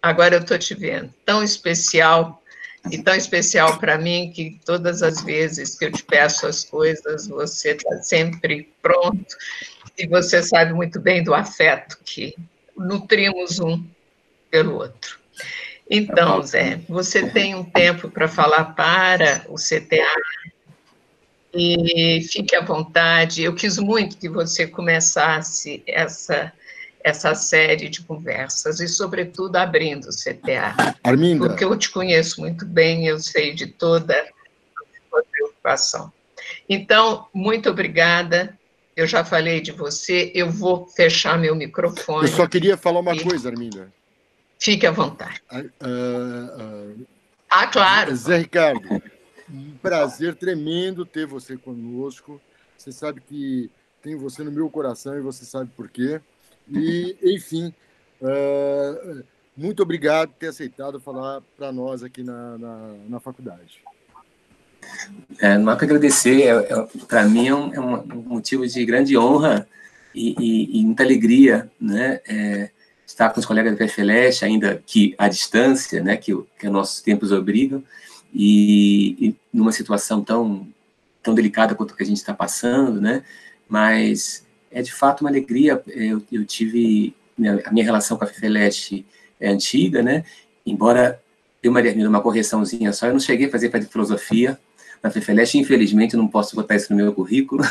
agora eu estou te vendo, tão especial, e tão especial para mim, que todas as vezes que eu te peço as coisas, você está sempre pronto, e você sabe muito bem do afeto que nutrimos um pelo outro. Então, Zé, você tem um tempo para falar para o CTA, e fique à vontade. Eu quis muito que você começasse essa série de conversas, e, sobretudo, abrindo o CTA. Arminda. Porque eu te conheço muito bem, eu sei de toda a preocupação. Então, muito obrigada. Eu já falei de você, eu vou fechar meu microfone. Eu só queria falar uma coisa, Arminda. Fique à vontade. Claro. Zé Ricardo, um prazer tremendo ter você conosco. Você sabe que tenho você no meu coração e você sabe por quê. E, enfim, muito obrigado por ter aceitado falar para nós aqui na faculdade. Não há que agradecer. Para mim é um motivo de grande honra e muita alegria, né? Estar com os colegas da PFLESH, ainda que à distância, né? Que os nossos tempos obrigam, e numa situação tão delicada quanto a que a gente está passando, né? Mas é de fato uma alegria. Eu tive a minha relação com a PFLESH é antiga, né? Embora eu, Maria Arminda, uma correçãozinha só, eu não cheguei a fazer para de filosofia na FEFELESH, infelizmente não posso botar isso no meu currículo.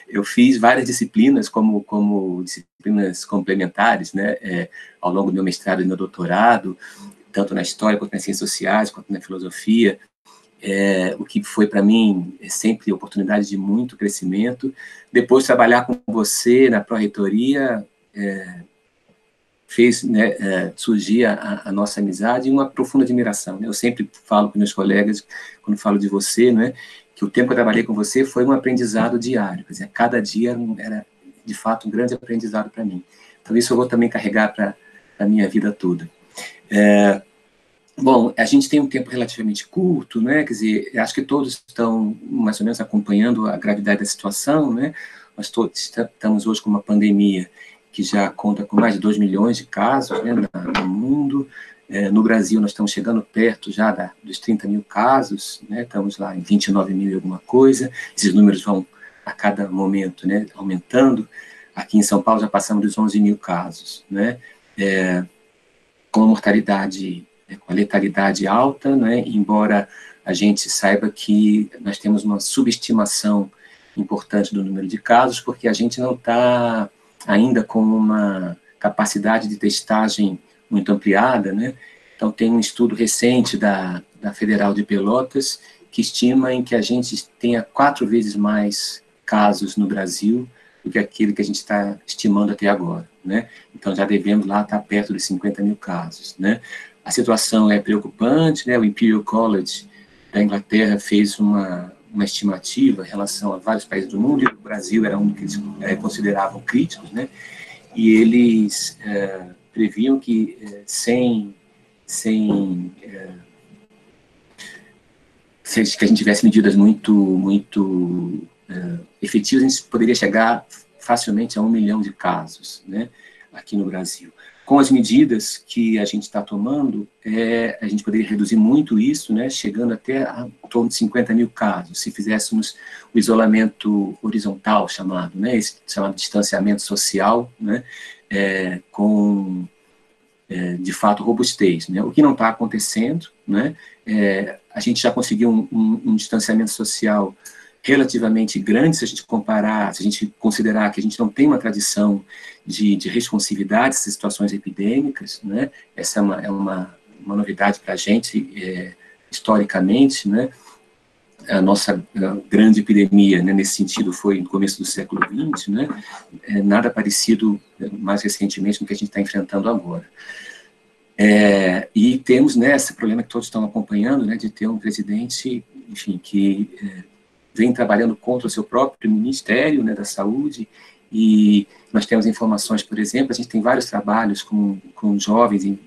Eu fiz várias disciplinas como disciplinas complementares, né, ao longo do meu mestrado e meu doutorado, tanto na história quanto nas ciências sociais, quanto na filosofia, o que foi para mim sempre oportunidade de muito crescimento. Depois trabalhar com você na pró-reitoria fez, né, surgir a nossa amizade e uma profunda admiração, né? Eu sempre falo com meus colegas, quando falo de você, né, que o tempo que eu trabalhei com você foi um aprendizado diário, quer dizer, cada dia era, de fato, um grande aprendizado para mim. Então, isso eu vou também carregar para a minha vida toda. Bom, a gente tem um tempo relativamente curto, né, quer dizer, acho que todos estão mais ou menos acompanhando a gravidade da situação, né? Nós todos estamos hoje com uma pandemia que já conta com mais de 2 milhões de casos, né, no mundo. No Brasil, nós estamos chegando perto já dos 30 mil casos, né, estamos lá em 29 mil e alguma coisa. Esses números vão, a cada momento, né, aumentando. Aqui em São Paulo já passamos dos 11 mil casos, né, com a mortalidade, com a letalidade alta, né, embora a gente saiba que nós temos uma subestimação importante do número de casos, porque a gente não está ainda com uma capacidade de testagem muito ampliada, né? Então, tem um estudo recente da Federal de Pelotas que estima em que a gente tenha 4 vezes mais casos no Brasil do que aquele que a gente está estimando até agora, né? Então, já devemos lá estar perto dos 50 mil casos, né? A situação é preocupante, né? O Imperial College da Inglaterra fez uma estimativa em relação a vários países do mundo, e o Brasil era um que eles consideravam críticos, né? E eles previam que se a gente tivesse medidas muito efetivas, a gente poderia chegar facilmente a 1 milhão de casos, né, aqui no Brasil. Com as medidas que a gente está tomando, a gente poderia reduzir muito isso, né, chegando até a torno de 50 mil casos, se fizéssemos o isolamento horizontal, chamado, né, esse chamado distanciamento social, né, com, de fato, robustez, né, o que não está acontecendo, né, a gente já conseguiu um distanciamento social relativamente grande, se a gente comparar, se a gente considerar que a gente não tem uma tradição de responsividade nessas situações epidêmicas, né? Essa é uma novidade para a gente, historicamente, né? A nossa grande epidemia, né, nesse sentido, foi no começo do século XX, né? Nada parecido, mais recentemente, com o que a gente está enfrentando agora. E temos, né, esse problema que todos estão acompanhando, né, de ter um presidente, enfim, que vem trabalhando contra o seu próprio Ministério, né, da Saúde, e nós temos informações, por exemplo, a gente tem vários trabalhos com jovens em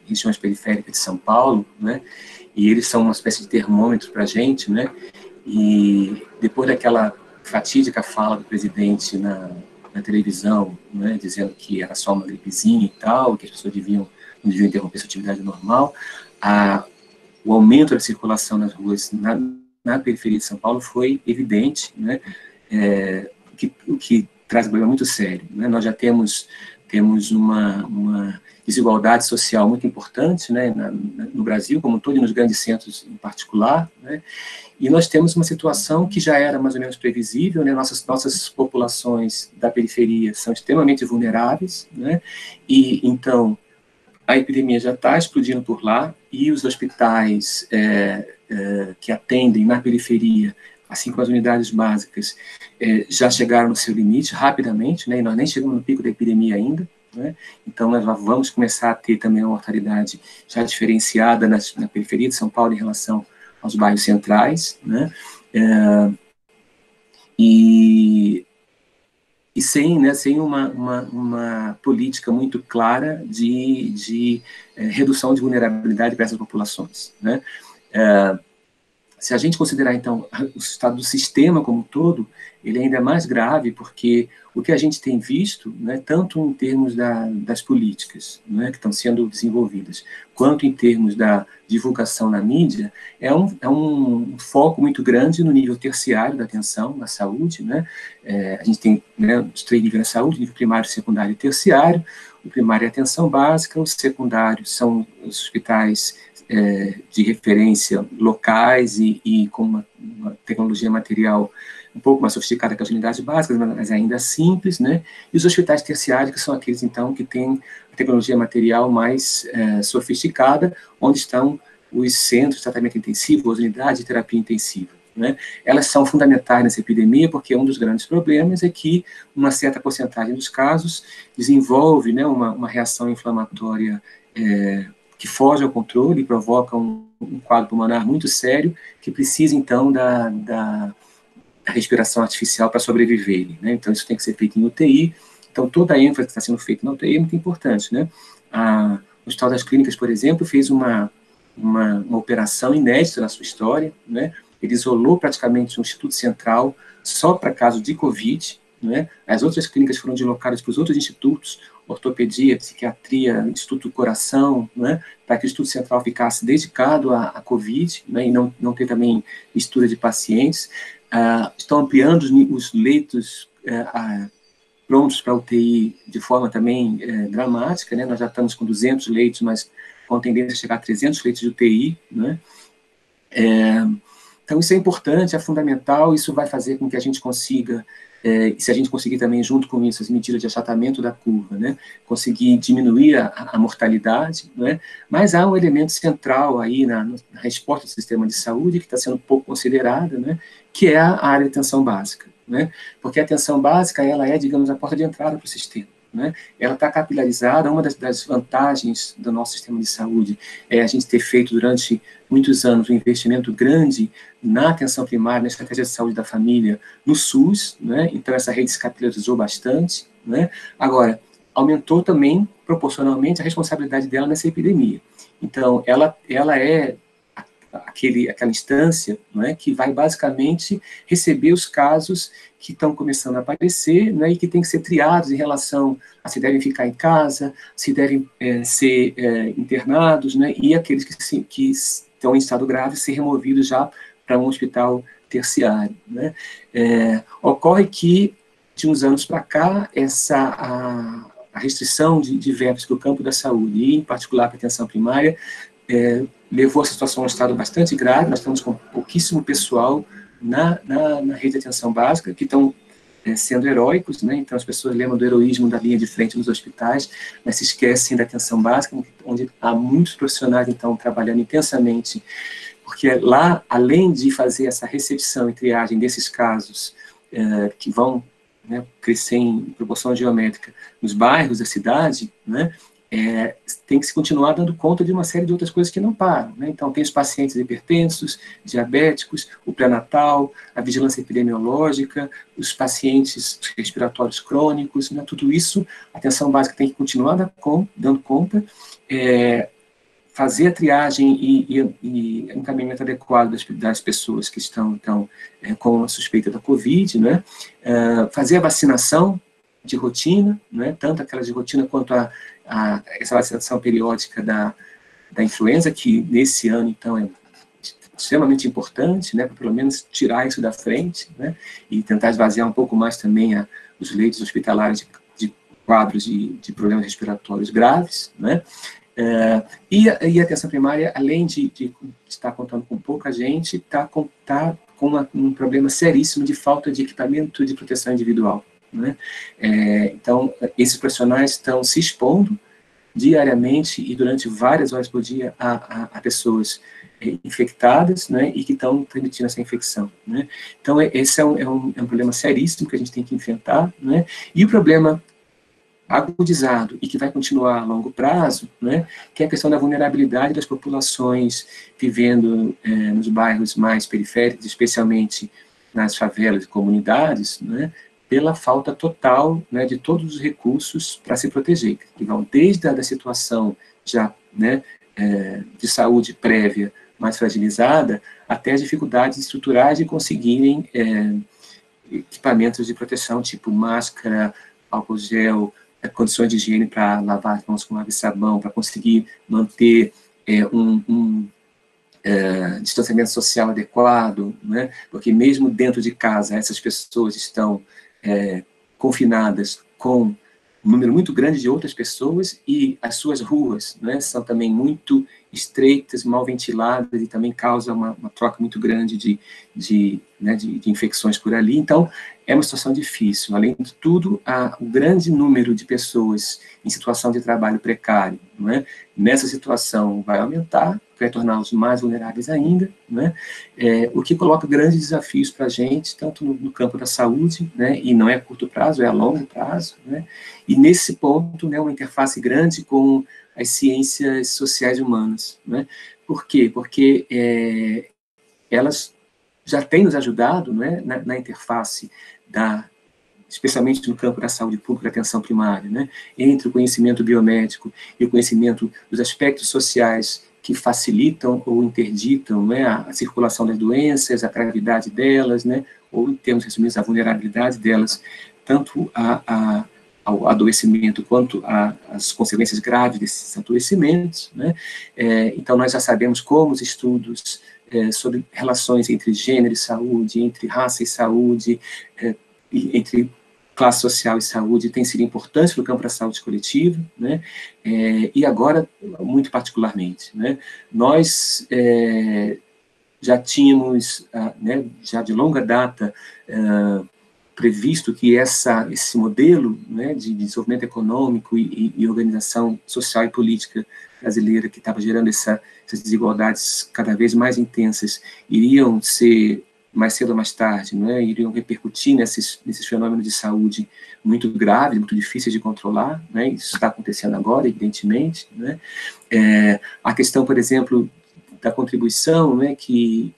regiões periféricas de São Paulo, né, e eles são uma espécie de termômetro para a gente, né, e depois daquela fatídica fala do presidente na televisão, né, dizendo que era só uma gripezinha e tal, que as pessoas deviam deviam interromper sua atividade normal. O aumento da circulação nas ruas na periferia de São Paulo foi evidente, né? O que traz um problema muito sério, né? Nós já temos uma desigualdade social muito importante, né, no Brasil como um todo e nos grandes centros em particular, né? E nós temos uma situação que já era mais ou menos previsível, né? Nossas populações da periferia são extremamente vulneráveis, né? E então a epidemia já está explodindo por lá e os hospitais que atendem na periferia, assim como as unidades básicas, já chegaram no seu limite rapidamente, né, e nós nem chegamos no pico da epidemia ainda, né, então nós vamos começar a ter também uma mortalidade já diferenciada na periferia de São Paulo em relação aos bairros centrais, né, e sem uma política muito clara de redução de vulnerabilidade para essas populações, né. Se a gente considerar, então, o estado do sistema como um todo, ele é ainda mais grave, porque o que a gente tem visto, né, tanto em termos das políticas, né, que estão sendo desenvolvidas, quanto em termos da divulgação na mídia, é um foco muito grande no nível terciário da atenção na saúde, né. A gente tem, né, os 3 níveis da saúde, nível primário, secundário e terciário. O primário é a atenção básica, os secundários são os hospitais de referência locais e com uma tecnologia material um pouco mais sofisticada que as unidades básicas, mas ainda simples, né? E os hospitais terciários, que são aqueles, então, que têm a tecnologia material mais sofisticada, onde estão os centros de tratamento intensivo, as unidades de terapia intensiva, né? Elas são fundamentais nessa epidemia, porque um dos grandes problemas é que uma certa porcentagem dos casos desenvolve, né, uma reação inflamatória que foge ao controle e provoca um quadro pulmonar muito sério, que precisa, então, da respiração artificial para sobreviver, né? Então, isso tem que ser feito em UTI. Então, toda a ênfase que está sendo feita na UTI é muito importante, né? O Hospital das Clínicas, por exemplo, fez uma operação inédita na sua história, né? Ele isolou praticamente um Instituto Central só para casos de Covid, né? As outras clínicas foram deslocadas para os outros institutos, ortopedia, psiquiatria, Instituto do Coração, né, para que o Instituto Central ficasse dedicado à Covid, né, e não ter também mistura de pacientes. Estão ampliando os leitos prontos para UTI de forma também dramática, né, nós já estamos com 200 leitos, mas com tendência a chegar a 300 leitos de UTI, né. Então, isso é importante, é fundamental, isso vai fazer com que a gente consiga, se a gente conseguir também, junto com isso, as medidas de achatamento da curva, né, conseguir diminuir a mortalidade, né, mas há um elemento central aí na resposta do sistema de saúde, que está sendo pouco considerada, né, que é a área de atenção básica, né, porque a atenção básica, ela é, digamos, a porta de entrada para o sistema, né, ela está capilarizada. Uma das vantagens do nosso sistema de saúde é a gente ter feito durante muitos anos um investimento grande na atenção primária, na estratégia de saúde da família, no SUS, né, então essa rede se capilarizou bastante, né. Agora, aumentou também, proporcionalmente, a responsabilidade dela nessa epidemia. Então, ela é aquela instância, né, que vai basicamente receber os casos que estão começando a aparecer, né, e que tem que ser triados em relação a se devem ficar em casa, se devem ser internados, né, e aqueles que estão em estado grave ser removidos já para um hospital terciário, né. Ocorre que, de uns anos para cá, a restrição de verbas para o campo da saúde, e em particular para a atenção primária, levou a situação a um estado bastante grave. Nós estamos com pouquíssimo pessoal na rede de atenção básica, que estão sendo heróicos, né? Então as pessoas lembram do heroísmo da linha de frente nos hospitais, mas se esquecem da atenção básica, onde há muitos profissionais, então, trabalhando intensamente, porque lá, além de fazer essa recepção e triagem desses casos que vão, né, crescer em proporção geométrica nos bairros da cidade, né, tem que se continuar dando conta de uma série de outras coisas que não param, né? Então, tem os pacientes hipertensos, diabéticos, o pré-natal, a vigilância epidemiológica, os pacientes respiratórios crônicos, né? Tudo isso, a atenção básica tem que continuar dando conta, fazer a triagem e encaminhamento adequado das pessoas que estão, então, com a suspeita da Covid, né? Fazer a vacinação, de rotina, né, tanto aquelas de rotina quanto essa vacinação periódica da influenza, que nesse ano, então, é extremamente importante, né, para pelo menos tirar isso da frente, né, e tentar esvaziar um pouco mais também os leitos hospitalares de quadros de problemas respiratórios graves, né, e a atenção primária, além de estar contando com pouca gente, está com um problema seríssimo de falta de equipamento de proteção individual, né? Então, esses profissionais estão se expondo diariamente e durante várias horas por dia a pessoas infectadas, né, e que estão transmitindo essa infecção, né? Então, esse é um problema seríssimo que a gente tem que enfrentar, né? E o problema agudizado e que vai continuar a longo prazo, né, que é a questão da vulnerabilidade das populações vivendo nos bairros mais periféricos, especialmente nas favelas e comunidades, né, pela falta total, né, de todos os recursos para se proteger, que vão desde a situação já, né, de saúde prévia mais fragilizada, até as dificuldades estruturais de conseguirem equipamentos de proteção, tipo máscara, álcool gel, condições de higiene para lavar as mãos com água e sabão, para conseguir manter distanciamento social adequado, né? Porque mesmo dentro de casa, essas pessoas estão confinadas com um número muito grande de outras pessoas e as suas ruas, né, são também muito estreitas, mal ventiladas e também causa uma troca muito grande de infecções por ali. Então, é uma situação difícil. Além de tudo, o grande número de pessoas em situação de trabalho precário, né, nessa situação vai aumentar, vai torná-los mais vulneráveis ainda, né, o que coloca grandes desafios para a gente, tanto no campo da saúde, né, e não é a curto prazo, é a longo prazo, né, e nesse ponto, né, uma interface grande com as ciências sociais e humanas, né. Por quê? Porque elas já têm nos ajudado, né, na interface especialmente no campo da saúde pública, da atenção primária, né, entre o conhecimento biomédico e o conhecimento dos aspectos sociais que facilitam ou interditam, né, a circulação das doenças, a gravidade delas, né, ou, em termos resumidos, a vulnerabilidade delas, tanto ao adoecimento quanto às consequências graves desses adoecimentos, né. Então, nós já sabemos como os estudos sobre relações entre gênero e saúde, entre raça e saúde, entre classe social e saúde têm sido importantes no campo da saúde coletiva, né, e agora, muito particularmente, né, nós já tínhamos, né, já de longa data, previsto que esse modelo, né, de desenvolvimento econômico e organização social e política brasileira, que estava gerando essas desigualdades cada vez mais intensas, iriam ser, mais cedo ou mais tarde, né, iriam repercutir nesses fenômenos de saúde muito graves, muito difíceis de controlar, né, isso está acontecendo agora, evidentemente, né. A questão, por exemplo, da contribuição, né, que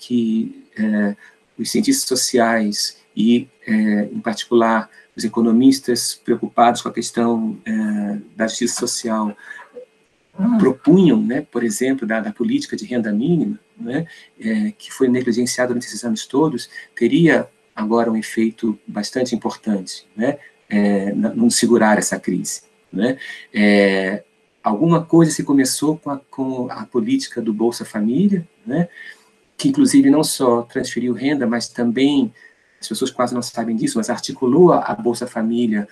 os cientistas sociais e, em particular, os economistas preocupados com a questão da justiça social propunham, né, por exemplo, da política de renda mínima, né, que foi negligenciada durante esses anos todos, teria agora um efeito bastante importante, né, no segurar essa crise, né. Alguma coisa se começou com a política do Bolsa Família, né, que inclusive não só transferiu renda, mas também, as pessoas quase não sabem disso, mas articulou a Bolsa Família,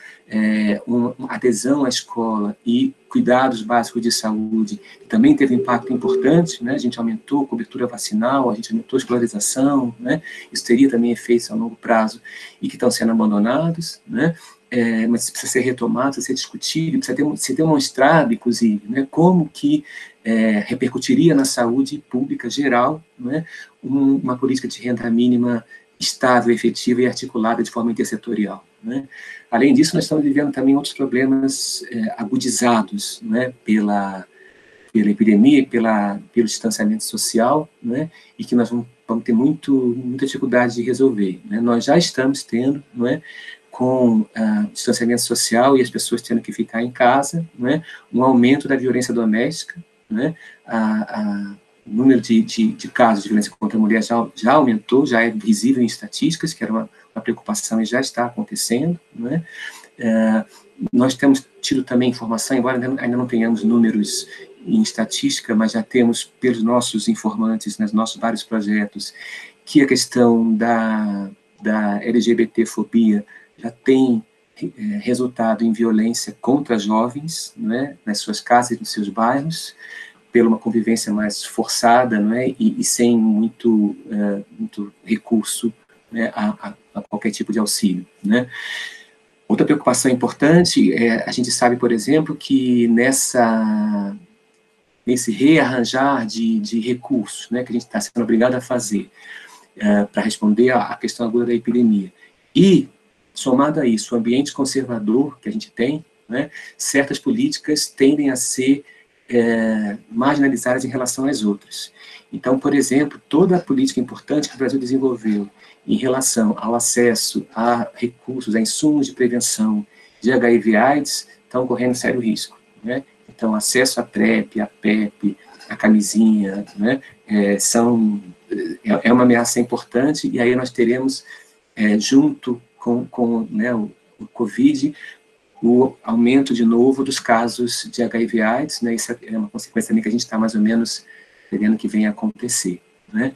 uma adesão à escola e cuidados básicos de saúde, que também teve um impacto importante, né? A gente aumentou a cobertura vacinal, a gente aumentou a escolarização, né? Isso teria também efeitos a longo prazo e que estão sendo abandonados, né? Mas precisa ser retomado, precisa ser discutido, precisa ser demonstrado, inclusive, né, como que repercutiria na saúde pública geral, né, uma política de renda mínima estável, efetiva e articulada de forma intersetorial, né. Além disso, nós estamos vivendo também outros problemas agudizados, né, pela epidemia e pelo distanciamento social, né, e que nós vamos ter muita dificuldade de resolver, né. Nós já estamos tendo, não é, com distanciamento social e as pessoas tendo que ficar em casa, né, um aumento da violência doméstica, né, o número de casos de violência contra a mulher já aumentou, já é visível em estatísticas, que era uma preocupação e já está acontecendo, né, Nós temos tido também informação, embora ainda não tenhamos números em estatística, mas já temos, pelos nossos informantes, nos nossos vários projetos, que a questão da LGBTfobia já tem resultado em violência contra jovens, não é? Nas suas casas e nos seus bairros, pela uma convivência mais forçada, não é? E sem muito recurso, né, a qualquer tipo de auxílio, né? Outra preocupação importante a gente sabe, por exemplo, que nesse rearranjar de recursos, né, que a gente está sendo obrigado a fazer para responder à questão aguda da epidemia, e, somado a isso, o ambiente conservador que a gente tem, né, certas políticas tendem a ser marginalizadas em relação às outras. Então, por exemplo, toda a política importante que o Brasil desenvolveu em relação ao acesso a recursos, a insumos de prevenção de HIV/AIDS, estão correndo sério risco, né? Então, acesso à PrEP, à PEP, à camisinha, né, é uma ameaça importante, e aí nós teremos, junto com né, o Covid, o aumento de novo dos casos de HIV/AIDS, né, isso é uma consequência também que a gente está mais ou menos prevendo que venha a acontecer, né?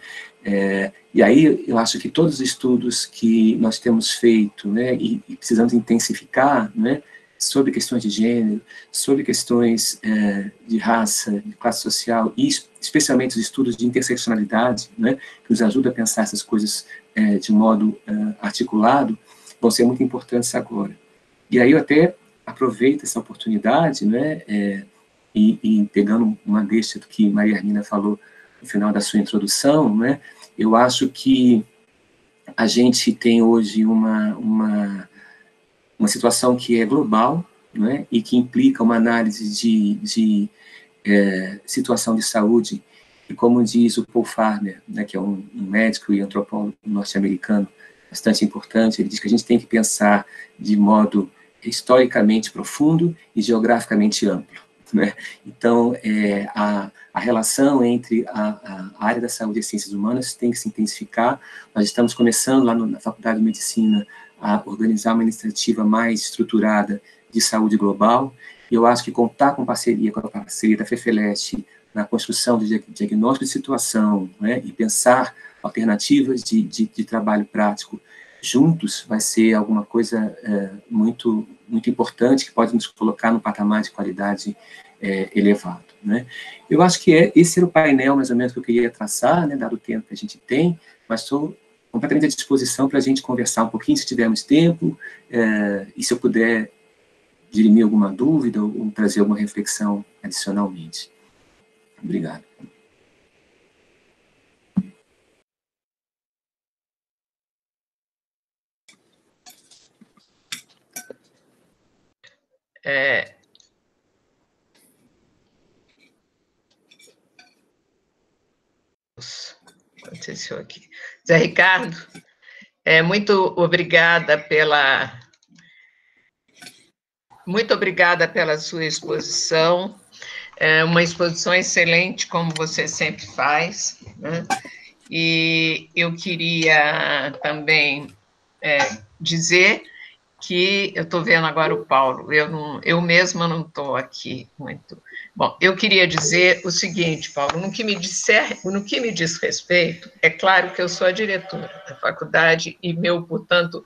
E aí eu acho que todos os estudos que nós temos feito, né, e precisamos intensificar, né, sobre questões de gênero, sobre questões de raça, de classe social, e especialmente os estudos de interseccionalidade, né, que nos ajudam a pensar essas coisas de modo articulado, vão ser muito importantes agora. E aí eu até aproveito essa oportunidade, né, e pegando uma deixa do que Maria Arminda falou no final da sua introdução, né, eu acho que a gente tem hoje uma situação que é global, né, e que implica uma análise de situação de saúde, e como diz o Paul Farmer, né, que é um médico e antropólogo norte-americano bastante importante, ele diz que a gente tem que pensar de modo historicamente profundo e geograficamente amplo, né? Então, a relação entre a área da saúde e as ciências humanas tem que se intensificar. Nós estamos começando lá na Faculdade de Medicina a organizar uma iniciativa mais estruturada de saúde global, e eu acho que contar com a parceria da FEFELESH na construção de diagnóstico de situação, né, e pensar alternativas de trabalho prático juntos vai ser alguma coisa muito, muito importante, que pode nos colocar num patamar de qualidade elevado, né? Eu acho que esse era o painel, mais ou menos, que eu queria traçar, né, dado o tempo que a gente tem, mas estou completamente à disposição para a gente conversar um pouquinho, se tivermos tempo, e se eu puder dirimir alguma dúvida ou trazer alguma reflexão adicionalmente. Obrigado. Aconteceu aqui. Zé Ricardo, muito obrigada pela sua exposição. É uma exposição excelente, como você sempre faz, né? E eu queria também dizer que eu estou vendo agora o Paulo, eu mesma não estou aqui muito. Bom, eu queria dizer o seguinte, Paulo, no que me diz respeito, é claro que eu sou a diretora da faculdade e portanto,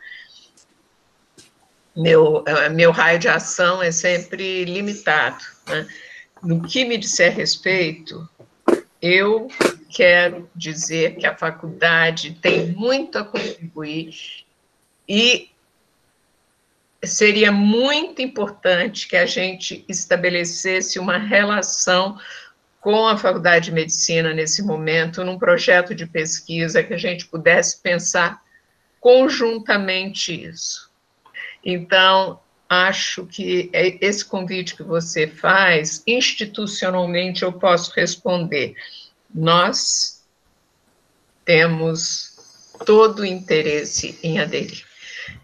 meu raio de ação é sempre limitado, né? No que me disser respeito, eu quero dizer que a faculdade tem muito a contribuir e seria muito importante que a gente estabelecesse uma relação com a Faculdade de Medicina nesse momento, num projeto de pesquisa que a gente pudesse pensar conjuntamente isso. Então, acho que esse convite que você faz, institucionalmente eu posso responder. Nós temos todo o interesse em aderir.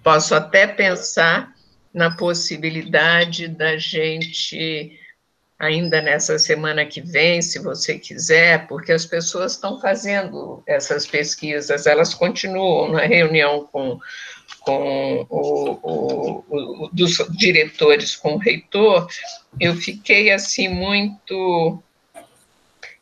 Posso até pensar na possibilidade da gente ainda nessa semana que vem, se você quiser, porque as pessoas estão fazendo essas pesquisas, elas continuam na reunião com dos diretores, com o reitor. Eu fiquei, assim, muito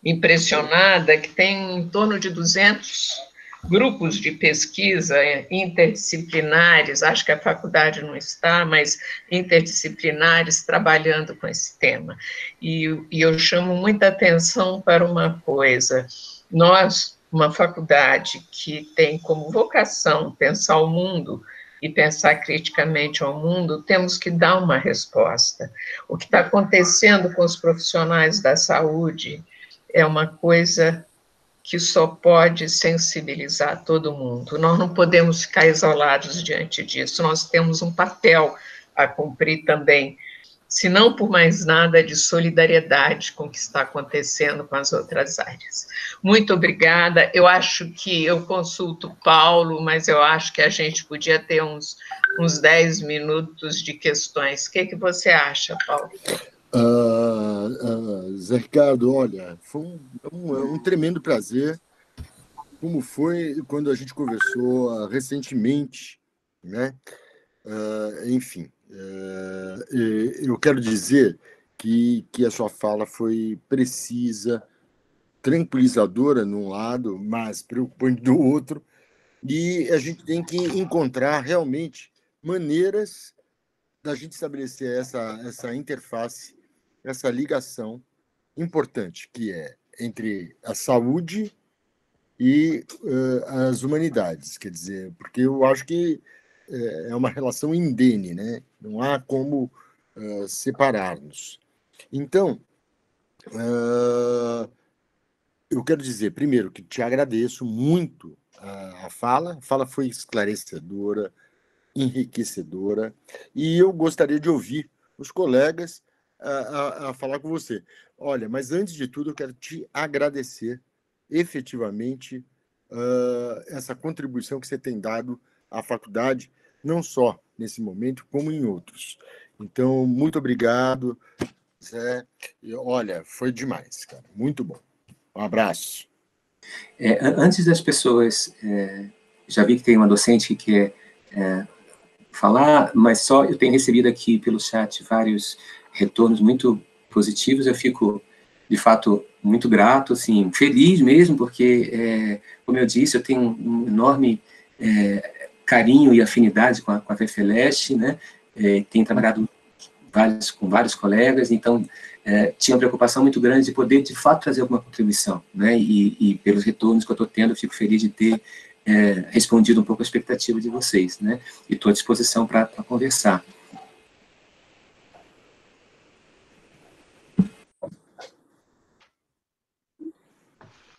impressionada que tem em torno de 200 grupos de pesquisa interdisciplinares, acho que a faculdade não está, mas interdisciplinares, trabalhando com esse tema. E eu chamo muita atenção para uma coisa: nós, uma faculdade que tem como vocação pensar o mundo e pensar criticamente ao mundo, temos que dar uma resposta. O que está acontecendo com os profissionais da saúde é uma coisa que só pode sensibilizar todo mundo. Nós não podemos ficar isolados diante disso, nós temos um papel a cumprir também, se não por mais nada, de solidariedade com o que está acontecendo com as outras áreas. Muito obrigada. Eu acho que eu consulto o Paulo, mas eu acho que a gente podia ter uns 10 minutos de questões. O que você acha, Paulo? Zé Ricardo, olha, foi um tremendo prazer, como foi quando a gente conversou recentemente, né? Enfim, eu quero dizer que a sua fala foi precisa, tranquilizadora num lado, mas preocupante do outro, e a gente tem que encontrar realmente maneiras da gente estabelecer essa interface, essa ligação importante que é entre a saúde e as humanidades, quer dizer, porque eu acho que é uma relação indene, né? Não há como separar-nos. Então, eu quero dizer, primeiro, que te agradeço muito a fala. A fala foi esclarecedora, enriquecedora, e eu gostaria de ouvir os colegas a falar com você. Olha, mas antes de tudo, eu quero te agradecer efetivamente essa contribuição que você tem dado à faculdade, não só nesse momento, como em outros. Então, muito obrigado, Zé. E, olha, foi demais, cara. Muito bom. Um abraço. Antes das pessoas... já vi que tem uma docente que quer falar, mas só eu tenho recebido aqui pelo chat vários retornos muito positivos. Eu fico, de fato, muito grato, assim, feliz mesmo, porque, como eu disse, eu tenho um enorme carinho e afinidade com a FEFELESH, né? Tenho trabalhado com vários colegas, então tinha uma preocupação muito grande de poder, de fato, trazer alguma contribuição, né? E pelos retornos que eu estou tendo, eu fico feliz de ter respondido um pouco a expectativa de vocês, né? E estou à disposição para conversar.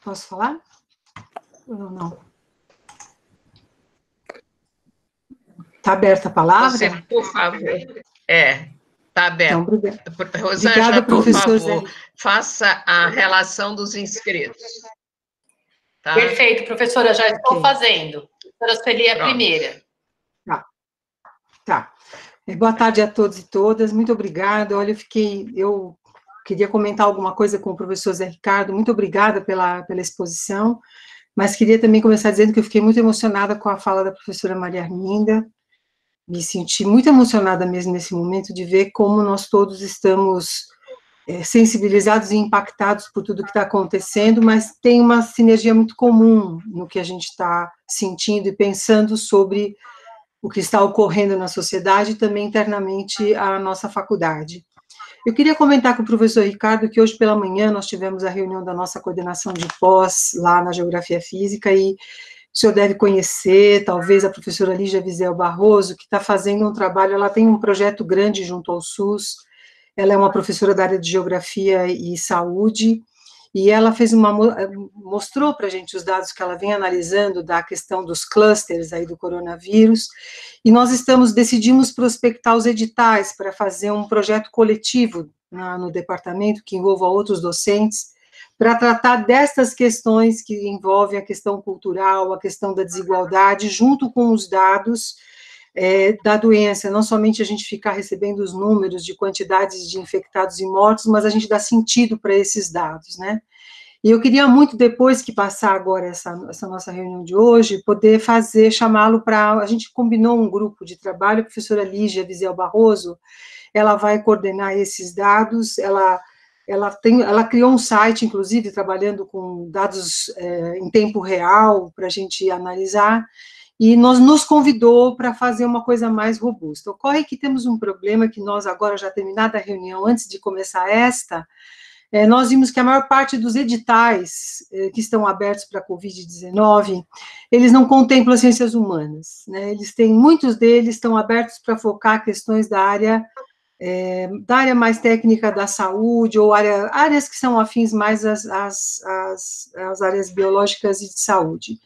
Posso falar? Ou não? Está aberta a palavra? Você, por favor. Está aberto. Então, Rosângela, por favor, Zé. faça a relação dos inscritos. Tá? Perfeito, professora, já estou fazendo. A professora Sueli é a primeira. Tá. Boa tarde a todos e todas, muito obrigada. Olha, eu queria comentar alguma coisa com o professor Zé Ricardo, muito obrigada pela exposição, mas queria também começar dizendo que eu fiquei muito emocionada com a fala da professora Maria Arminda, me senti muito emocionada mesmo nesse momento de ver como nós todos estamos sensibilizados e impactados por tudo que está acontecendo, mas tem uma sinergia muito comum no que a gente está sentindo e pensando sobre o que está ocorrendo na sociedade e também internamente a nossa faculdade. Eu queria comentar com o professor Ricardo que hoje pela manhã nós tivemos a reunião da nossa coordenação de pós lá na Geografia Física e o senhor deve conhecer, talvez, a professora Lígia Wiesel Barroso, que está fazendo um trabalho, ela tem um projeto grande junto ao SUS, ela é uma professora da área de Geografia e Saúde, e ela mostrou para a gente os dados que ela vem analisando da questão dos clusters aí do coronavírus, e nós decidimos prospectar os editais para fazer um projeto coletivo no departamento, que envolva outros docentes, para tratar destas questões que envolvem a questão cultural, a questão da desigualdade, junto com os dados da doença, não somente a gente ficar recebendo os números de quantidades de infectados e mortos, mas a gente dá sentido para esses dados, né? E eu queria muito, depois que passar agora essa nossa reunião de hoje, poder chamá-lo para... A gente combinou um grupo de trabalho, a professora Lígia Wiesel Barroso, ela vai coordenar esses dados, ela criou um site, inclusive, trabalhando com dados em tempo real, para a gente analisar, e nos convidou para fazer uma coisa mais robusta. Ocorre que temos um problema que nós, agora, já terminada a reunião, antes de começar nós vimos que a maior parte dos editais que estão abertos para a Covid-19, eles não contemplam as ciências humanas, né? Muitos deles estão abertos para focar questões da área mais técnica da saúde, ou áreas que são afins mais às áreas biológicas e de saúde.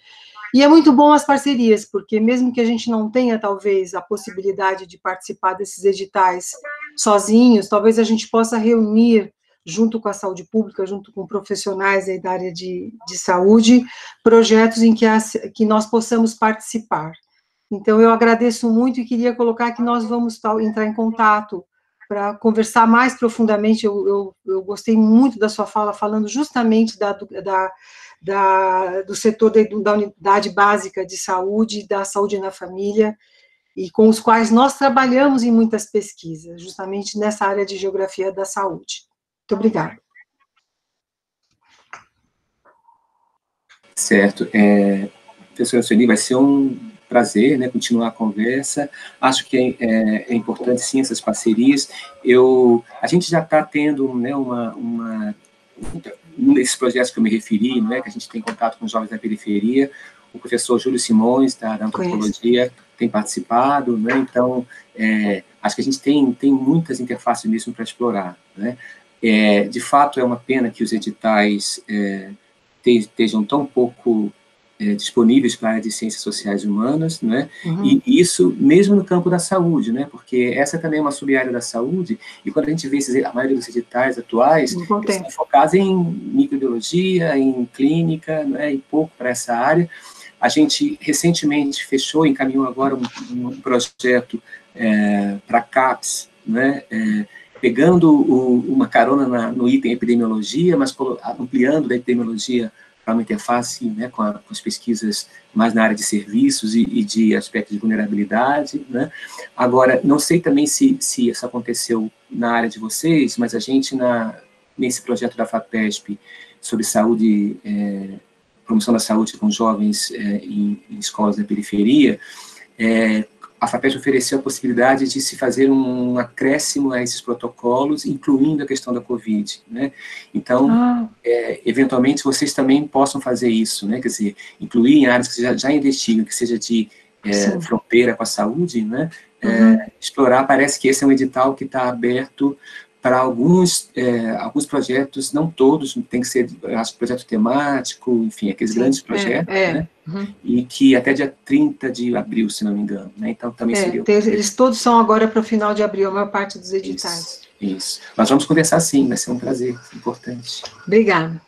E é muito bom as parcerias, porque mesmo que a gente não tenha, talvez, a possibilidade de participar desses editais sozinhos, talvez a gente possa reunir, junto com a saúde pública, junto com profissionais aí da área de saúde, projetos em que nós possamos participar. Então, eu agradeço muito e queria colocar que nós vamos entrar em contato para conversar mais profundamente. Eu gostei muito da sua fala, falando justamente do setor da unidade básica de saúde, da saúde na família, e com os quais nós trabalhamos em muitas pesquisas, justamente nessa área de geografia da saúde. Muito obrigada. Certo. Professora Sueli, vai ser um prazer, né, continuar a conversa. Acho que é importante, sim, essas parcerias. A gente já está tendo, né, um desses projetos que eu me referi, né, que a gente tem contato com jovens da periferia, o professor Júlio Simões, da antropologia, tem participado, né, então, acho que a gente tem muitas interfaces mesmo para explorar, né. De fato, é uma pena que os editais estejam tão pouco disponíveis para a área de ciências sociais e humanas, né? Uhum. E isso mesmo no campo da saúde, né? Porque essa também é uma sub-área da saúde, e quando a gente vê a maioria dos editais atuais, eles estão focados em microbiologia, em clínica, né? E pouco para essa área. A gente recentemente fechou, encaminhou agora um projeto para a CAPES, né? Pegando uma carona no item epidemiologia, mas ampliando da epidemiologia para uma interface, né, com as pesquisas mais na área de serviços e de aspectos de vulnerabilidade, né. Agora, não sei também se isso aconteceu na área de vocês, mas a gente, nesse projeto da FAPESP, sobre saúde, promoção da saúde com jovens em escolas da periferia, a FAPESP ofereceu a possibilidade de se fazer um acréscimo a esses protocolos, incluindo a questão da Covid, né? Então, eventualmente, vocês também possam fazer isso, né? Quer dizer, incluir em áreas que já investigam, que seja de fronteira com a saúde, né? Explorar, parece que esse é um edital que está aberto para alguns projetos, não todos, tem que ser, acho, projeto temático, enfim, aqueles grandes projetos, né? E que até dia 30 de abril, se não me engano, né? Então também seria... Eles todos são agora para o final de abril, a maior parte dos editais. Isso. Nós vamos conversar sim, vai ser um prazer, importante. Obrigada.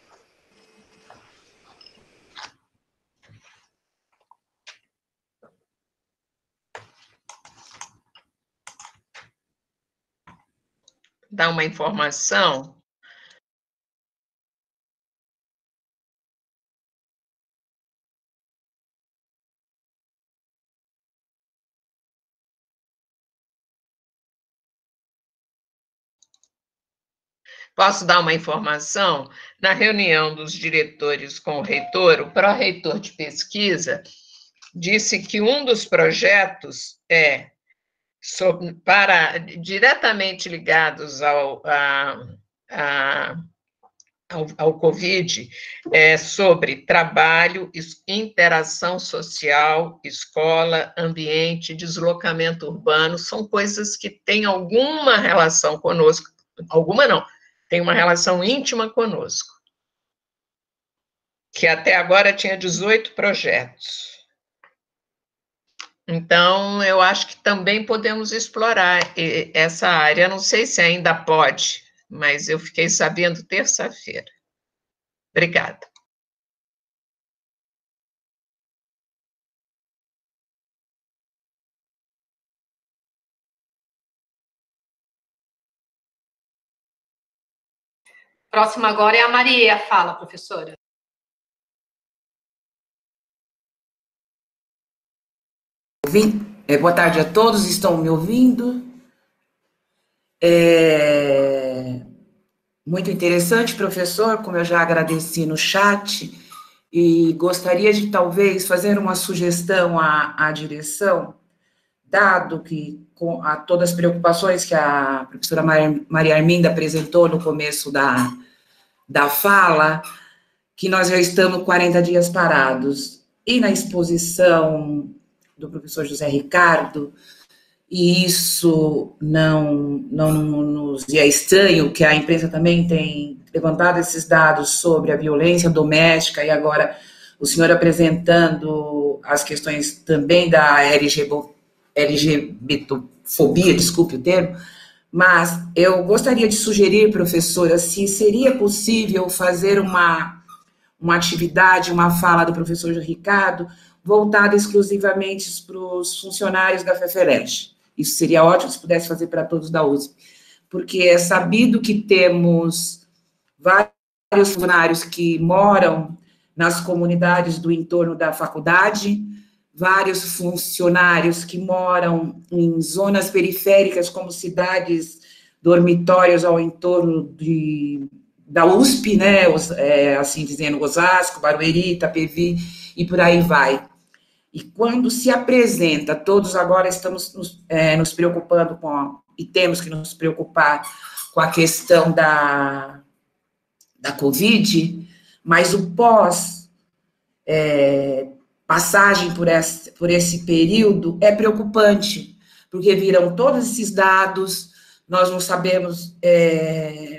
Dar uma informação. Posso dar uma informação? Na reunião dos diretores com o reitor, o pró-reitor de pesquisa disse que um dos projetos diretamente ligados ao Covid, sobre trabalho, interação social, escola, ambiente, deslocamento urbano, são coisas que têm alguma relação conosco, alguma não, tem uma relação íntima conosco, que até agora tinha 18 projetos. Então, eu acho que também podemos explorar essa área. Não sei se ainda pode, mas eu fiquei sabendo terça-feira. Obrigada. Próxima agora é a Maria. Fala, professora. Boa tarde a todos, estão me ouvindo? Muito interessante, professor, como eu já agradeci no chat, e gostaria de talvez fazer uma sugestão à direção, dado que com todas as preocupações que a professora Maria Arminda apresentou no começo da fala, que nós já estamos 40 dias parados, e na exposição do professor José Ricardo, e isso não nos é estranho, que a imprensa também tem levantado esses dados sobre a violência doméstica, e agora o senhor apresentando as questões também da LGBTfobia, desculpe o termo, mas eu gostaria de sugerir, professora, se seria possível fazer uma atividade, uma fala do professor Ricardo, voltada exclusivamente para os funcionários da FEFERESH. Isso seria ótimo se pudesse fazer para todos da USP, porque é sabido que temos vários funcionários que moram nas comunidades do entorno da faculdade, vários funcionários que moram em zonas periféricas, como cidades, dormitórios ao entorno da USP, né, assim dizendo, Osasco, Barueri, Itapevi, e por aí vai. E quando se apresenta, todos agora estamos nos preocupando e temos que nos preocupar com a questão da Covid, mas o passagem por esse período é preocupante, porque viram todos esses dados, nós não sabemos,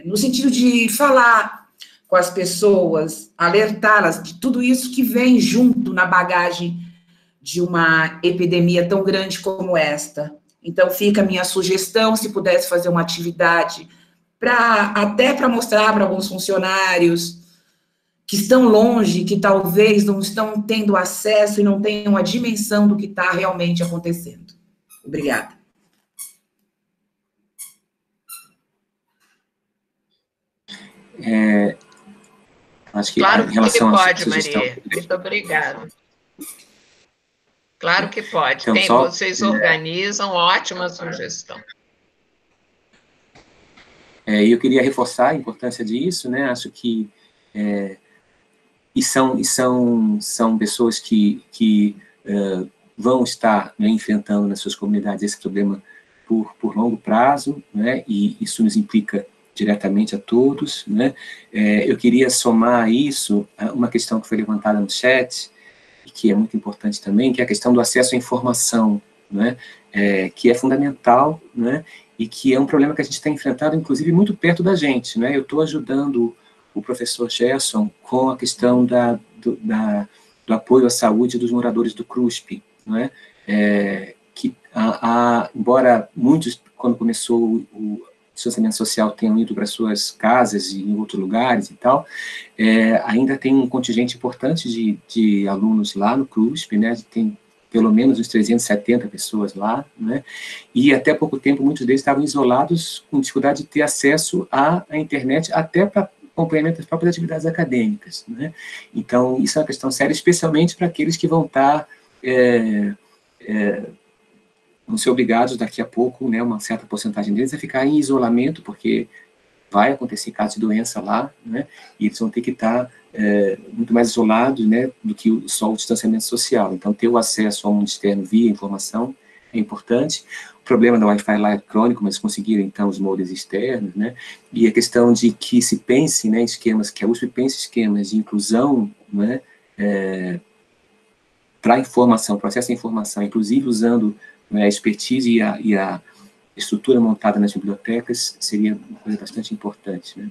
no sentido de falar com as pessoas, alertá-las de tudo isso que vem junto na bagagem de uma epidemia tão grande como esta. Então, fica a minha sugestão, se pudesse fazer uma atividade, até para mostrar para alguns funcionários que estão longe, que talvez não estão tendo acesso e não tenham a dimensão do que está realmente acontecendo. Obrigada. Acho que claro que ele pode, Maria. Muito obrigada. Claro que pode. Então, vocês organizam, ótima sugestão. Eu queria reforçar a importância disso, né? Acho que são pessoas que vão estar, né, enfrentando nas suas comunidades esse problema por longo prazo, né? E isso nos implica diretamente a todos, né? Eu queria somar a isso uma questão que foi levantada no chat, que é muito importante também, que é a questão do acesso à informação, né, que é fundamental, né, e que é um problema que a gente tem enfrentado, inclusive, muito perto da gente, né. Eu estou ajudando o professor Gerson com a questão do apoio à saúde dos moradores do CRUSP, né, que, embora muitos, quando começou o distanciamento social, tenham ido para suas casas e em outros lugares e tal, ainda tem um contingente importante de alunos lá no CRUSP, né, tem pelo menos uns 370 pessoas lá, né, e até pouco tempo muitos deles estavam isolados, com dificuldade de ter acesso à internet, até para acompanhamento das próprias atividades acadêmicas, né. Então, isso é uma questão séria, especialmente para aqueles que vão estar vão ser obrigados daqui a pouco, né, uma certa porcentagem deles, a ficar em isolamento, porque vai acontecer casos de doença lá, né, e eles vão ter que estar muito mais isolados, né, do que só o distanciamento social. Então, ter o acesso ao mundo externo via informação é importante. O problema da Wi-Fi lá é crônico, mas conseguiram, então, os modems externos, né, e a questão de que se pense, né, esquemas, que a USP pense esquemas de inclusão, né, para informação, processo de informação, inclusive usando, né, a expertise e a estrutura montada nas bibliotecas, seria uma coisa bastante importante, né?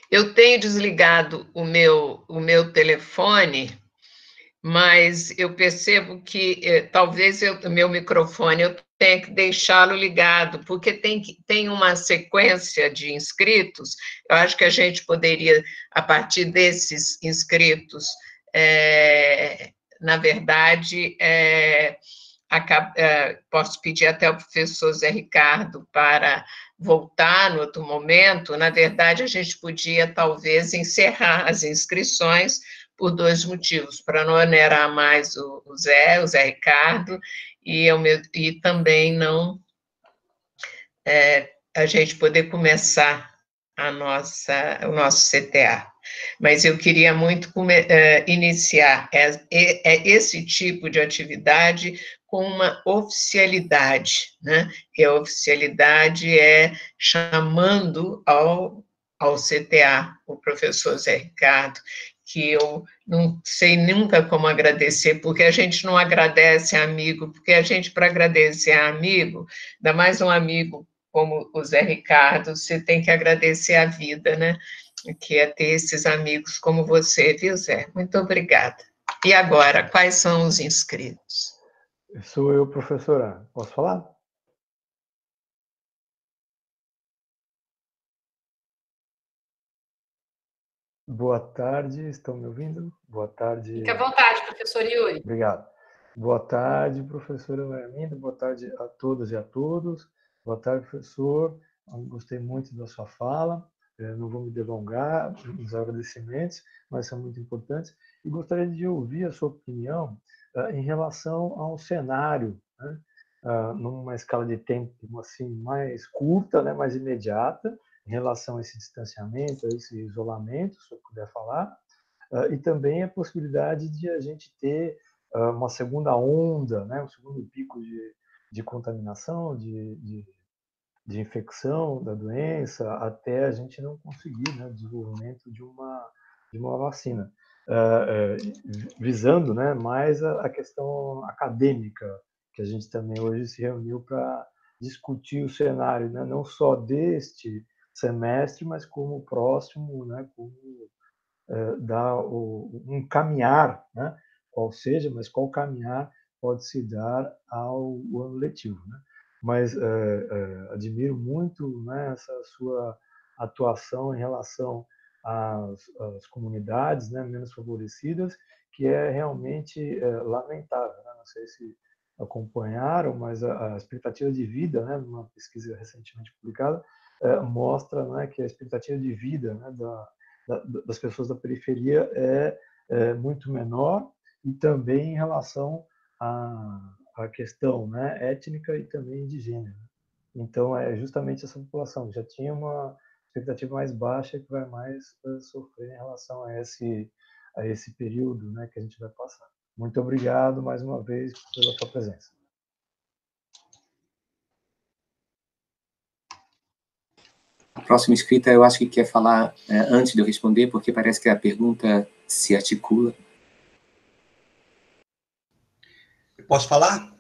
Eu tenho desligado o meu telefone, mas eu percebo que talvez o meu microfone eu tenha que deixá-lo ligado, porque tem uma sequência de inscritos. Eu acho que a gente poderia, a partir desses inscritos, na verdade, posso pedir até ao professor Zé Ricardo para voltar no outro momento. Na verdade, a gente podia, talvez, encerrar as inscrições por 2 motivos: para não onerar mais o Zé Ricardo, e também não a gente poder começar o nosso CTA. Mas eu queria muito iniciar esse tipo de atividade com uma oficialidade, né? E a oficialidade é chamando ao CTA o professor Zé Ricardo, que eu não sei nunca como agradecer, porque a gente não agradece amigo, porque a gente, para agradecer amigo, ainda mais um amigo como o Zé Ricardo, você tem que agradecer a vida, né? Que é ter esses amigos como você, viu, Zé? Muito obrigada. E agora, quais são os inscritos? Sou eu, professora. Posso falar? Boa tarde, estão me ouvindo? Boa tarde. Fique à vontade, professor Yuri. Obrigado. Boa tarde, professora Arminda. Boa tarde a todas e a todos. Boa tarde, professor. Gostei muito da sua fala. Não vou me delongar nos agradecimentos, mas são muito importantes. E gostaria de ouvir a sua opinião em relação ao cenário, né? Numa escala de tempo assim mais curta, né, mais imediata, em relação a esse distanciamento, a esse isolamento, se eu puder falar, e também a possibilidade de a gente ter uma segunda onda, né, um segundo pico de contaminação, de infecção da doença, até a gente não conseguir, né, o desenvolvimento de uma vacina, visando, né, mais a questão acadêmica, que a gente também hoje se reuniu para discutir o cenário, né, não só deste semestre, mas como o próximo, né, como dar um caminhar, né, qual seja, mas qual caminhar pode se dar ao ano letivo, né? Mas admiro muito, né, essa sua atuação em relação às comunidades, né, menos favorecidas, que é realmente lamentável, né? Não sei se acompanharam, mas a expectativa de vida, né, numa pesquisa recentemente publicada, mostra, né, que a expectativa de vida, né, das pessoas da periferia é muito menor, e também em relação à questão, né, étnica e também de gênero. Então, é justamente essa população que já tinha uma expectativa mais baixa que vai mais sofrer em relação a esse período, né, que a gente vai passar. Muito obrigado mais uma vez pela sua presença. A próxima inscrita, eu acho que quer falar antes de eu responder, porque parece que a pergunta se articula. Posso falar?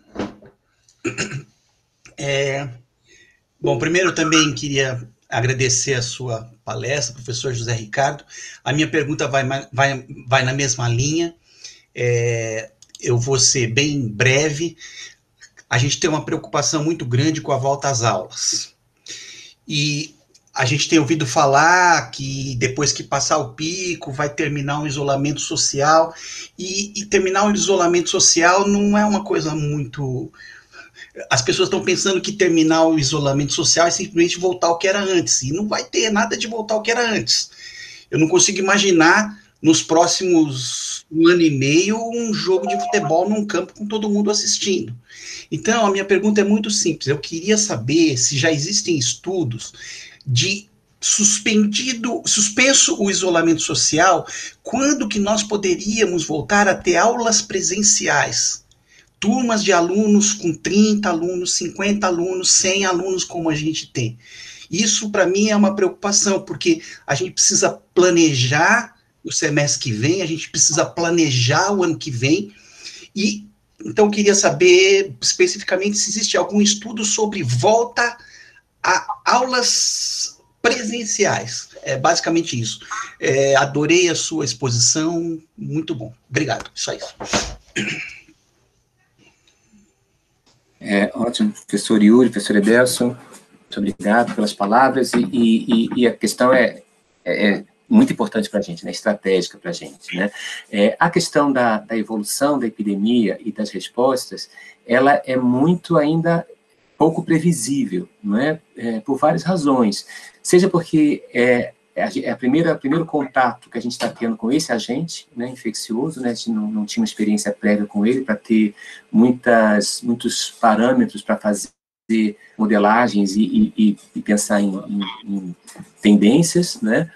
Bom, primeiro eu também queria agradecer a sua palestra, professor José Ricardo. A minha pergunta vai na mesma linha. Eu vou ser bem breve. A gente tem uma preocupação muito grande com a volta às aulas. E a gente tem ouvido falar que depois que passar o pico vai terminar um isolamento social, e terminar um isolamento social não é uma coisa muito... As pessoas estão pensando que terminar o isolamento social é simplesmente voltar ao que era antes, e não vai ter nada de voltar ao que era antes. Eu não consigo imaginar nos próximos 1 ano e meio um jogo de futebol num campo com todo mundo assistindo. Então, a minha pergunta é muito simples. Eu queria saber se já existem estudos de suspenso o isolamento social, quando que nós poderíamos voltar a ter aulas presenciais? Turmas de alunos com 30 alunos, 50 alunos, 100 alunos, como a gente tem. Isso, para mim, é uma preocupação, porque a gente precisa planejar o semestre que vem, a gente precisa planejar o ano que vem, e então eu queria saber especificamente se existe algum estudo sobre volta a aulas presenciais. É basicamente isso. Adorei a sua exposição, muito bom. Obrigado, só isso. Ótimo, professor Yuri, professor Edelson, muito obrigado pelas palavras, e a questão é muito importante para a gente, né, estratégica para a gente, né. A questão da evolução da epidemia e das respostas, ela é muito ainda pouco previsível, não é? Por várias razões, seja porque primeiro contato que a gente está tendo com esse agente, né, infeccioso, né, a gente não tinha uma experiência prévia com ele para ter muitos parâmetros para fazer modelagens e pensar em tendências, né,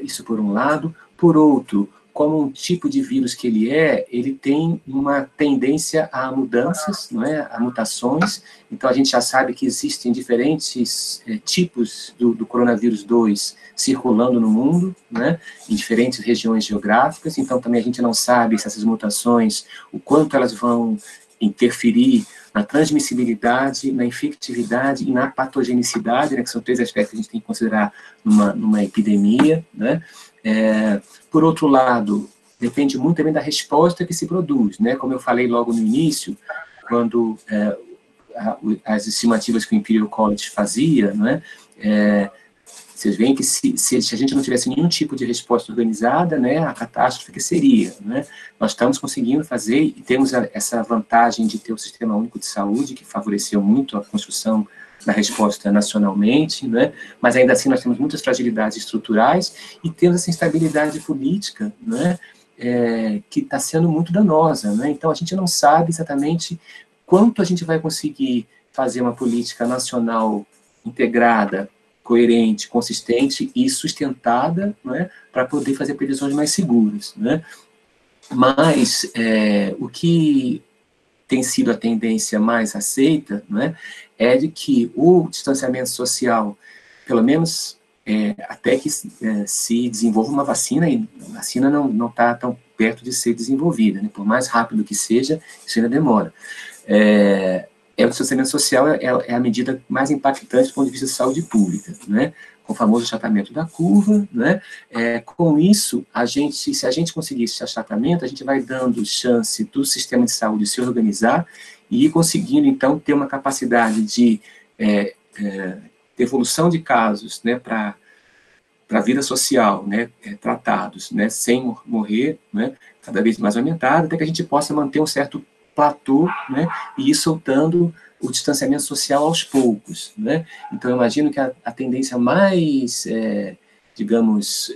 isso por um lado. Por outro, como um tipo de vírus que ele tem uma tendência a mudanças, não é? A mutações. Então, a gente já sabe que existem diferentes tipos do coronavírus 2 circulando no mundo, né? Em diferentes regiões geográficas. Então, também a gente não sabe se essas mutações, o quanto elas vão interferir na transmissibilidade, na infectividade e na patogenicidade, né? Que são 3 aspectos que a gente tem que considerar numa epidemia, né? Por outro lado, depende muito também da resposta que se produz, né? Como eu falei logo no início, quando as estimativas que o Imperial College fazia, né? Vocês veem que se a gente não tivesse nenhum tipo de resposta organizada, né, a catástrofe que seria, né? Nós estamos conseguindo fazer, e temos essa vantagem de ter o Sistema Único de Saúde, que favoreceu muito a construção da resposta nacionalmente, né? Mas ainda assim nós temos muitas fragilidades estruturais e temos essa instabilidade política, né? Que está sendo muito danosa, né? Então a gente não sabe exatamente quanto a gente vai conseguir fazer uma política nacional integrada, coerente, consistente e sustentada, né? Para poder fazer previsões mais seguras, né? Mas o que tem sido a tendência mais aceita, né, é de que o distanciamento social, pelo menos até que se desenvolva uma vacina, e a vacina não está tão perto de ser desenvolvida, né, por mais rápido que seja, isso ainda demora. O distanciamento social é a medida mais impactante do ponto de vista de saúde pública, né, com o famoso achatamento da curva, né? Com isso, se a gente conseguir esse achatamento, a gente vai dando chance do sistema de saúde se organizar e ir conseguindo, então, ter uma capacidade de devolução de casos, né, para a vida social, né, tratados, né, sem morrer, né, cada vez mais aumentado, até que a gente possa manter um certo platô, né, e ir soltando o distanciamento social aos poucos, né? Então, eu imagino que a tendência mais, digamos,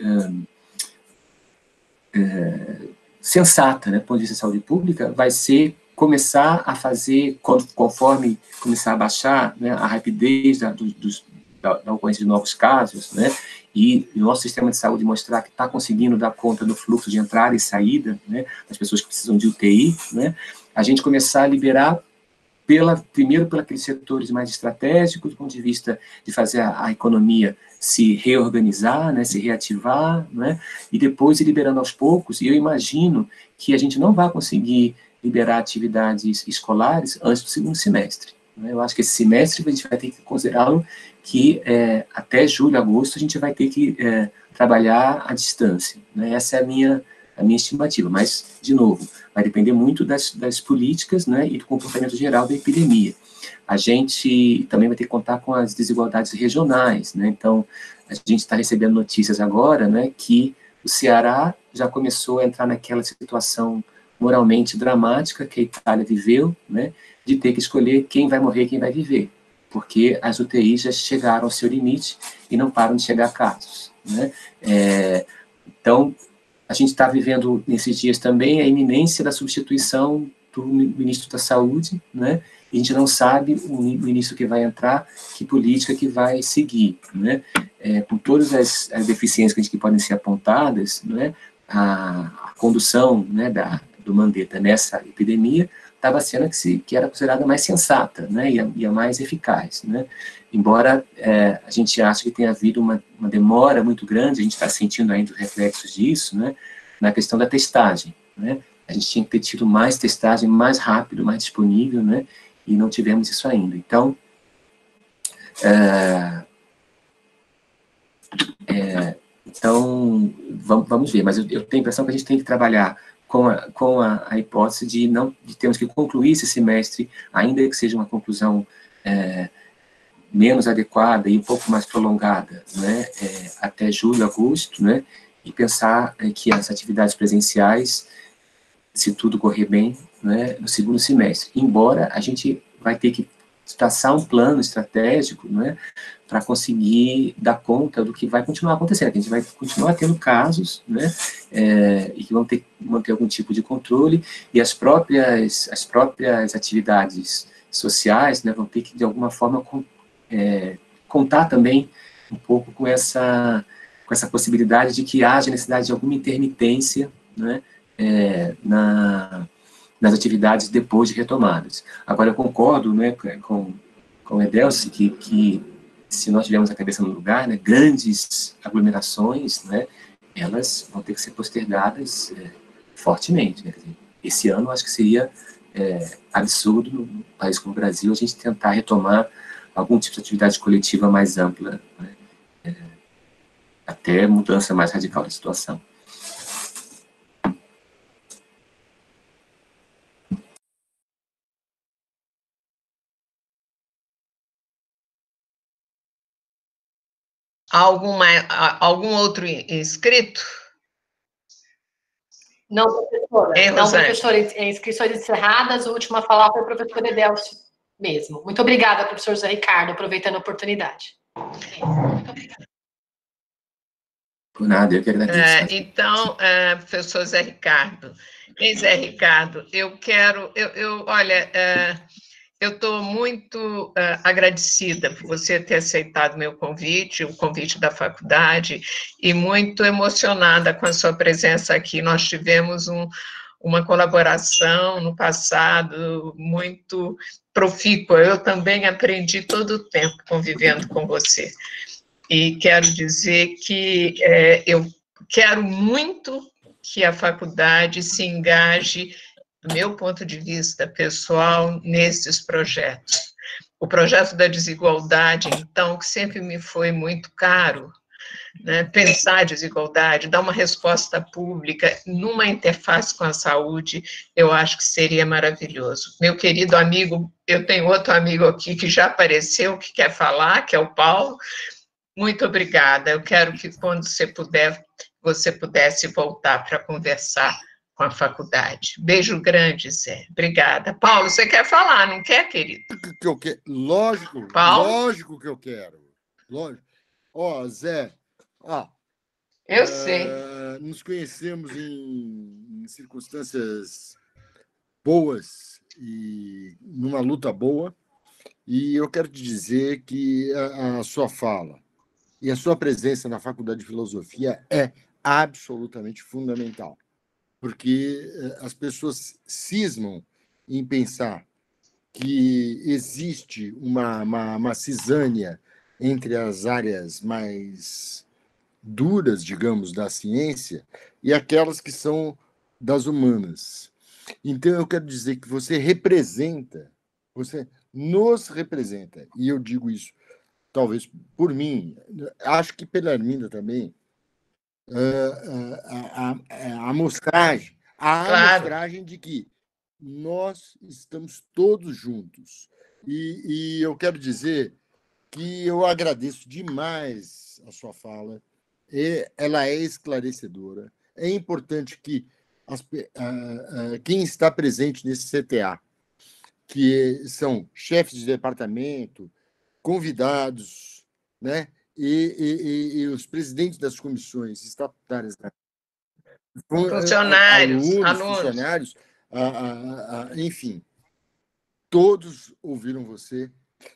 sensata, né, do ponto de vista de saúde pública, vai ser começar a fazer, conforme começar a baixar, né, a rapidez da ocorrência de novos casos, né, e o nosso sistema de saúde mostrar que está conseguindo dar conta do fluxo de entrada e saída, né, das pessoas que precisam de UTI, né, a gente começar a liberar primeiro por aqueles setores mais estratégicos, do ponto de vista de fazer a economia se reorganizar, né, se reativar, né, e depois ir liberando aos poucos, e eu imagino que a gente não vai conseguir liberar atividades escolares antes do segundo semestre. Né. Eu acho que esse semestre a gente vai ter que considerá-lo que até julho, agosto, a gente vai ter que trabalhar à distância. Né. Essa é a minha estimativa, mas, de novo, vai depender muito das políticas, né, e do comportamento geral da epidemia. A gente também vai ter que contar com as desigualdades regionais, né, então, a gente está recebendo notícias agora, né, que o Ceará já começou a entrar naquela situação moralmente dramática que a Itália viveu, né, de ter que escolher quem vai morrer e quem vai viver, porque as UTIs já chegaram ao seu limite e não param de chegar casos, né. Então, a gente está vivendo, nesses dias também, a iminência da substituição do ministro da Saúde, né? E a gente não sabe o ministro que vai entrar, que política que vai seguir, né? Com todas as deficiências que podem ser apontadas, né? A condução, né, do Mandetta nessa epidemia estava sendo que era considerada mais sensata, né? E a mais eficaz, né? Embora a gente ache que tenha havido uma demora muito grande, a gente está sentindo ainda os reflexos disso, né, na questão da testagem, né, a gente tinha que ter tido mais testagem, mais rápido, mais disponível, né, e não tivemos isso ainda. Então, Então, vamos ver, mas eu tenho a impressão que a gente tem que trabalhar com a hipótese de termos que concluir esse semestre, ainda que seja uma conclusão menos adequada e um pouco mais prolongada, né, até julho, agosto, né, e pensar que as atividades presenciais, se tudo correr bem, né, no segundo semestre, embora a gente vai ter que traçar um plano estratégico, né, para conseguir dar conta do que vai continuar acontecendo, que a gente vai continuar tendo casos, né, e que vão ter algum tipo de controle, e as próprias atividades sociais, né, vão ter que, de alguma forma, contar também um pouco com essa possibilidade de que haja necessidade de alguma intermitência, né, nas atividades depois de retomadas. Agora, eu concordo, né, com o Edelcio, que se nós tivermos a cabeça no lugar, né, grandes aglomerações, né, elas vão ter que ser postergadas fortemente. Né? Esse ano, acho que seria absurdo, num país como o Brasil, a gente tentar retomar algum tipo de atividade coletiva mais ampla, né, até mudança mais radical da situação. Algum outro inscrito? Não, professora. Não, professora, inscrições encerradas. A última a falar foi o professor Edelcio mesmo. Muito obrigada, professor José Ricardo, aproveitando a oportunidade. Muito obrigada. Por nada, eu que agradeço. Então, professor Zé Ricardo, Zé Ricardo, olha, eu estou muito agradecida por você ter aceitado meu convite, o convite da faculdade, e muito emocionada com a sua presença aqui. Nós tivemos uma colaboração no passado muito profícua. Eu também aprendi todo o tempo convivendo com você. E quero dizer que eu quero muito que a faculdade se engaje, do meu ponto de vista pessoal, nesses projetos. O projeto da desigualdade, então, que sempre me foi muito caro, né, pensar a desigualdade, dar uma resposta pública numa interface com a saúde, eu acho que seria maravilhoso. Meu querido amigo, eu tenho outro amigo aqui que já apareceu, que quer falar, que é o Paulo. Muito obrigada. Eu quero que, quando você pudesse voltar para conversar com a faculdade. Beijo grande, Zé. Obrigada. Paulo, você quer falar, não quer, querido? Lógico, Paulo? Lógico que eu quero. Lógico. Zé, eu sei. Nos conhecemos em circunstâncias boas e numa luta boa, e eu quero te dizer que a sua fala e a sua presença na Faculdade de Filosofia é absolutamente fundamental, porque as pessoas cismam em pensar que existe uma cisânia entre as áreas mais duras, digamos, da ciência e aquelas que são das humanas. Então, eu quero dizer que você nos representa, e eu digo isso talvez por mim, acho que pela Arminda também, a amostragem de que nós estamos todos juntos. E eu quero dizer que eu agradeço demais a sua fala, ela é esclarecedora. É importante que quem está presente nesse CTA, que são chefes de departamento, convidados, né, e os presidentes das comissões estatutárias, funcionários, funcionários, enfim, todos ouviram você,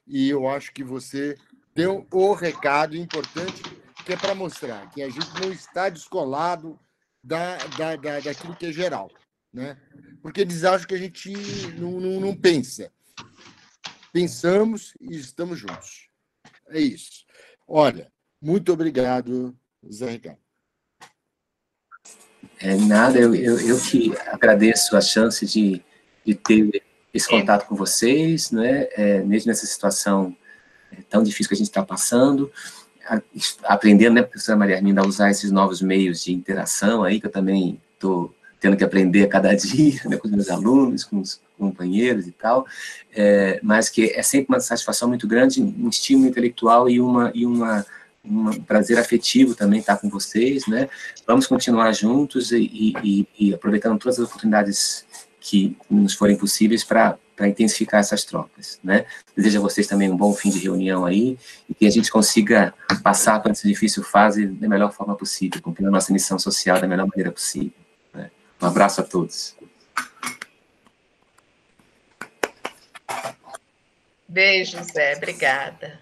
e eu acho que você deu o recado importante, que é para mostrar que a gente não está descolado daquilo que é geral, né? Porque eles acham que a gente não pensa. Pensamos e estamos juntos. É isso. Olha, muito obrigado, Zé Ricardo. Nada, eu que agradeço a chance de ter esse contato com vocês, né? Mesmo nessa situação tão difícil que a gente está passando. aprendendo, né, professora Maria Arminda, a usar esses novos meios de interação aí, que eu também estou tendo que aprender a cada dia, né, com os meus alunos, com os companheiros e tal, mas que é sempre uma satisfação muito grande, um estímulo intelectual e um prazer afetivo também estar com vocês, né? Vamos continuar juntos e aproveitando todas as oportunidades que nos forem possíveis para intensificar essas trocas, né? Desejo a vocês também um bom fim de reunião aí e que a gente consiga passar por essa difícil fase da melhor forma possível, cumprindo a nossa missão social da melhor maneira possível, né? Um abraço a todos. Beijo, Zé. Obrigada.